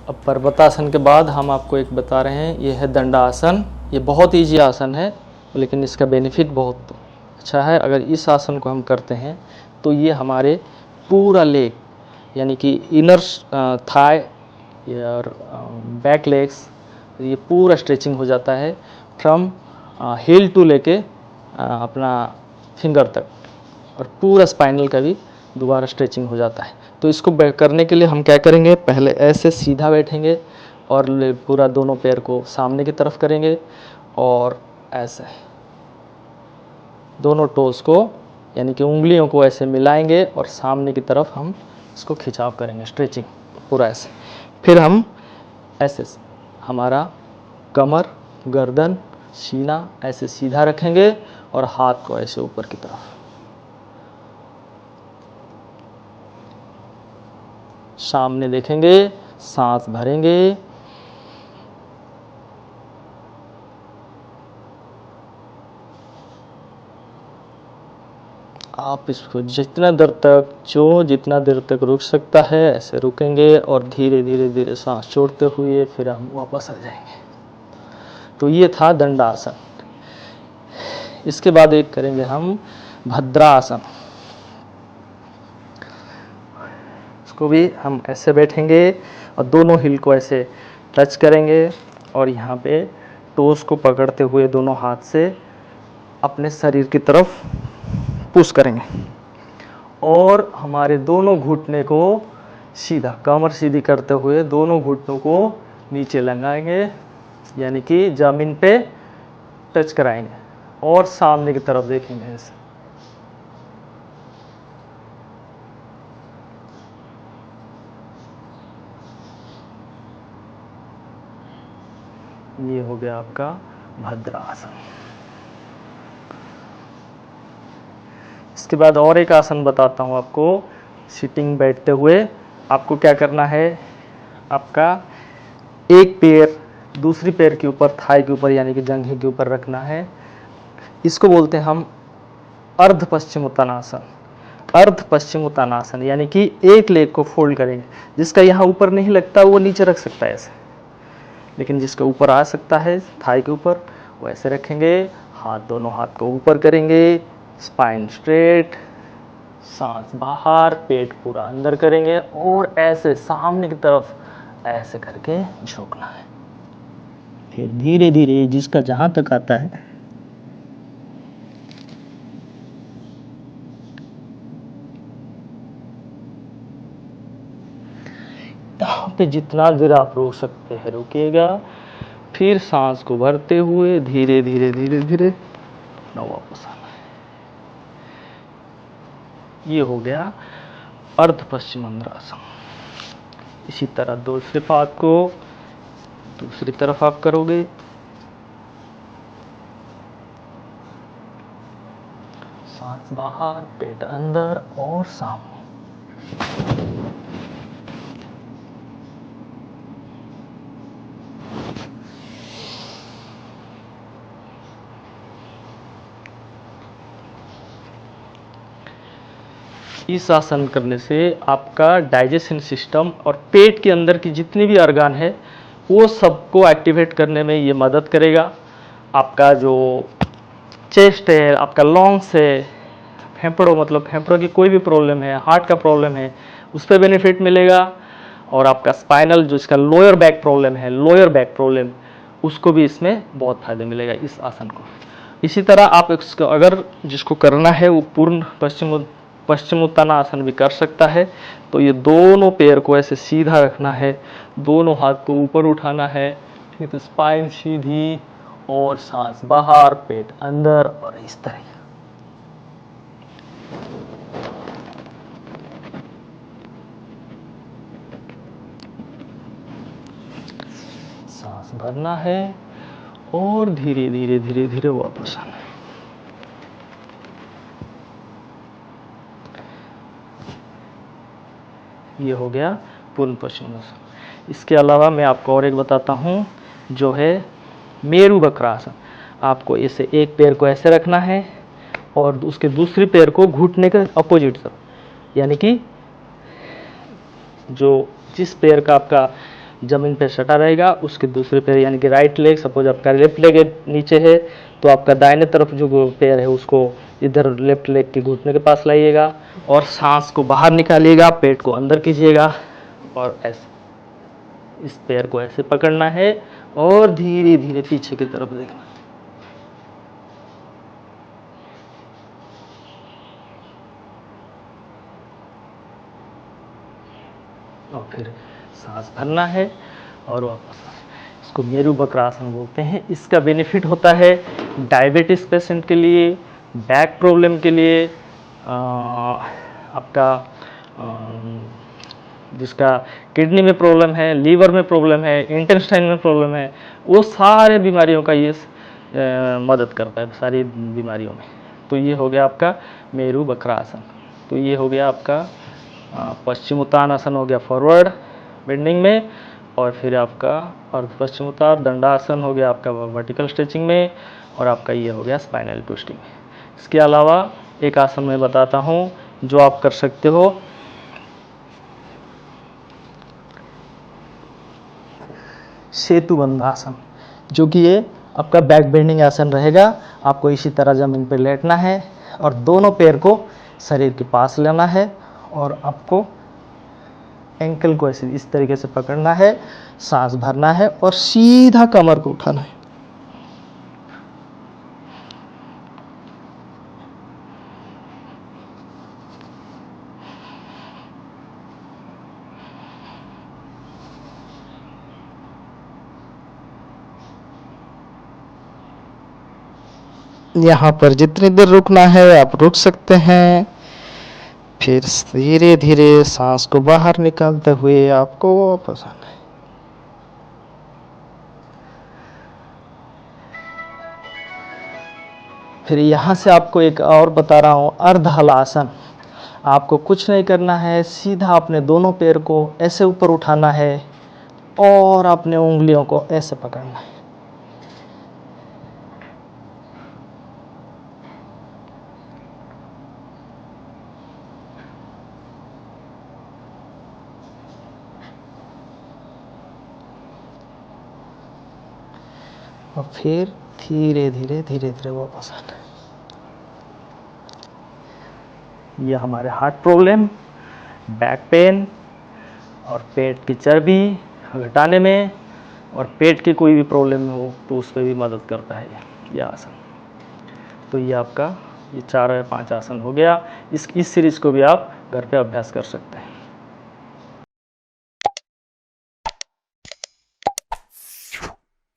अब पर्वतासन के बाद हम आपको एक बता रहे हैं, ये है दंडासन। ये बहुत ईजी आसन है, लेकिन इसका बेनिफिट बहुत अच्छा है। अगर इस आसन को हम करते हैं तो ये हमारे पूरा लेग, यानी कि इनर थाई और बैक लेग्स, ये पूरा स्ट्रेचिंग हो जाता है फ्रॉम हील टू लेके अपना फिंगर तक, और पूरा स्पाइनल का भी दोबारा स्ट्रेचिंग हो जाता है। तो इसको करने के लिए हम क्या करेंगे, पहले ऐसे सीधा बैठेंगे और पूरा दोनों पैर को सामने की तरफ करेंगे और ऐसे दोनों टोस को, यानी कि उंगलियों को ऐसे मिलाएंगे और सामने की तरफ हम इसको खिंचाव करेंगे, स्ट्रेचिंग पूरा ऐसे। फिर हम ऐसे हमारा कमर, गर्दन, सीना ऐसे सीधा रखेंगे और हाथ को ऐसे ऊपर की तरफ सामने देखेंगे, सांस भरेंगे, आप इसको जितना देर तक रुक सकता है ऐसे रुकेंगे और धीरे धीरे धीरे सांस छोड़ते हुए फिर हम वापस आ जाएंगे। तो ये था दंडासन। इसके बाद एक करेंगे हम भद्रासन। इसको भी हम ऐसे बैठेंगे और दोनों हिल को ऐसे टच करेंगे और यहाँ पे टोस को पकड़ते हुए दोनों हाथ से अपने शरीर की तरफ पुश करेंगे और हमारे दोनों घुटने को सीधा, कमर सीधी करते हुए दोनों घुटनों को नीचे लगाएंगे, यानी कि जमीन पे टच कराएंगे और सामने की तरफ देखेंगे ऐसे। ये हो गया आपका भद्रासन। इसके बाद और एक आसन बताता हूँ आपको, सिटिंग बैठते हुए। आपको क्या करना है, आपका एक पैर दूसरी पैर के ऊपर, थाई के ऊपर यानी कि जंघे के ऊपर रखना है। इसको बोलते हैं हम अर्ध पश्चिमोत्तानासन। अर्ध पश्चिमोत्तानासन यानी कि एक लेग को फोल्ड करेंगे। जिसका यहाँ ऊपर नहीं लगता वो नीचे रख सकता है ऐसे, लेकिन जिसका ऊपर आ सकता है थाई के ऊपर वो ऐसे रखेंगे। हाथ, दोनों हाथ को ऊपर करेंगे, स्पाइन स्ट्रेट, सांस बाहर, पेट पूरा अंदर करेंगे और ऐसे सामने की तरफ ऐसे करके झुकना है। फिर धीरे धीरे जिसका जहां तक आता है यहाँ पे जितना देर आप रोक सकते हैं रुकिएगा। फिर सांस को भरते हुए धीरे धीरे धीरे धीरे वापस आना है। ये हो गया अर्ध पश्चिमोत्तानासन। इसी तरह दूसरे पाद को दूसरी तरफ आप करोगे। सांस बाहर, पेट अंदर और सामने। इस आसन करने से आपका डाइजेशन सिस्टम और पेट के अंदर की जितनी भी ऑर्गन है वो सबको एक्टिवेट करने में ये मदद करेगा। आपका जो चेस्ट है, आपका लंग्स है, फेफड़ों, मतलब फेफड़ों की कोई भी प्रॉब्लम है, हार्ट का प्रॉब्लम है, उस पर बेनिफिट मिलेगा। और आपका स्पाइनल जो इसका लोअर बैक प्रॉब्लम है, लोअर बैक प्रॉब्लम, उसको भी इसमें बहुत फायदा मिलेगा इस आसन को। इसी तरह आप इसको अगर जिसको करना है वो पूर्ण पश्चिमोत्तानासन भी कर सकता है। तो ये दोनों पैर को ऐसे सीधा रखना है, दोनों हाथ को ऊपर उठाना है, ठीक है, स्पाइन सीधी और सांस बाहर, पेट अंदर और इस तरह। सांस भरना है और धीरे धीरे धीरे धीरे वापस आना है। ये हो गया पूर्ण पश्चिमोत्तानासन। इसके अलावा मैं आपको और एक बताता हूँ जो है मेरु वक्रासन। आपको इसे एक पैर को ऐसे रखना है और उसके दूसरी पैर को घुटने के अपोजिट तरफ, यानी कि जो जिस पैर का आपका ज़मीन पे सटा रहेगा उसके दूसरे पैर यानी कि राइट लेग, सपोज आपका लेफ्ट लेग नीचे है तो आपका दाहिने तरफ जो पैर है उसको इधर लेफ्ट लेग के घुटने के पास लाइएगा और सांस को बाहर निकालिएगा, पेट को अंदर कीजिएगा और ऐसे इस पैर को ऐसे पकड़ना है और धीरे धीरे पीछे की तरफ देखना है। और फिर सांस भरना है और वापस। इसको मेरु वक्रासन बोलते हैं। इसका बेनिफिट होता है डायबिटीज पेशेंट के लिए, बैक प्रॉब्लम के लिए, आपका जिसका किडनी में प्रॉब्लम है, लीवर में प्रॉब्लम है, इंटेस्टाइन में प्रॉब्लम है, वो सारे बीमारियों का ये मदद करता है, सारी बीमारियों में। तो ये हो गया आपका मेरु वक्रासन। तो ये हो गया आपका पश्चिमोत्तानासन हो गया फॉरवर्ड बेंडिंग में, और फिर आपका अर्ध पश्चिमोत्तान दंडासन हो गया आपका वर्टिकल स्ट्रेचिंग में, और आपका ये हो गया स्पाइनल ट्विस्टिंग में। इसके अलावा एक आसन मैं बताता हूँ जो आप कर सकते हो, सेतुबंधासन, जो कि ये आपका बैक बेंडिंग आसन रहेगा। आपको इसी तरह ज़मीन पर लेटना है और दोनों पैर को शरीर के पास लेना है और आपको एंकल को ऐसे इस तरीके से पकड़ना है, सांस भरना है और सीधा कमर को उठाना है। यहाँ पर जितनी देर रुकना है आप रुक सकते हैं। फिर धीरे धीरे सांस को बाहर निकालते हुए आपको वापस आना है। फिर यहाँ से आपको एक और बता रहा हूँ, अर्ध हलासन। आपको कुछ नहीं करना है, सीधा अपने दोनों पैर को ऐसे ऊपर उठाना है और अपने उंगलियों को ऐसे पकड़ना है। और फिर धीरे धीरे धीरे धीरे वापस आना। ये हमारे हार्ट प्रॉब्लम, बैक पेन और पेट की चर्बी घटाने में, और पेट की कोई भी प्रॉब्लम हो तो उस पर भी मदद करता है ये आसन। तो ये आपका ये 4 या 5 आसन हो गया। इस सीरीज़ को भी आप घर पे अभ्यास कर सकते हैं।